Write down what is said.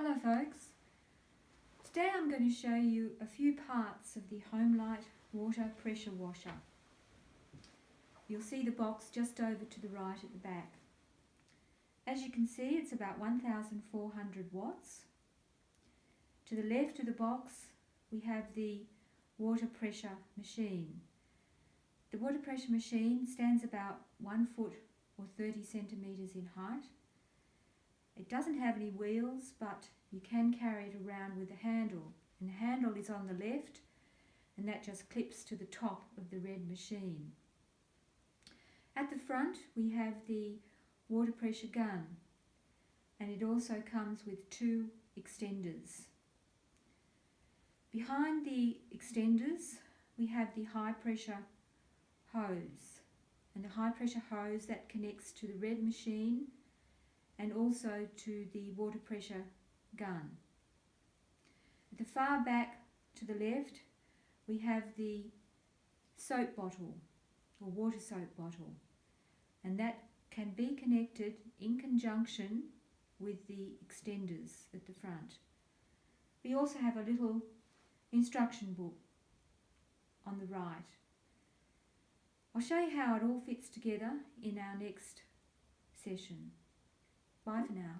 Hello folks, today I'm going to show you a few parts of the Homelite water pressure washer. You'll see the box just over to the right at the back. As you can see, it's about 1400 watts. To the left of the box we have the water pressure machine. The water pressure machine stands about 1 foot or 30 centimetres in height. It doesn't have any wheels, but you can carry it around with a handle, and the handle is on the left, and that just clips to the top of the red machine. At the front we have the water pressure gun, and it also comes with 2 extenders. Behind the extenders we have the high pressure hose, and the high pressure hose that connects to the red machine and also to the water pressure gun. At the far back to the left we have the soap bottle or water soap bottle, and that can be connected in conjunction with the extenders at the front. We also have a little instruction book on the right. I'll show you how it all fits together in our next session. Bye for now.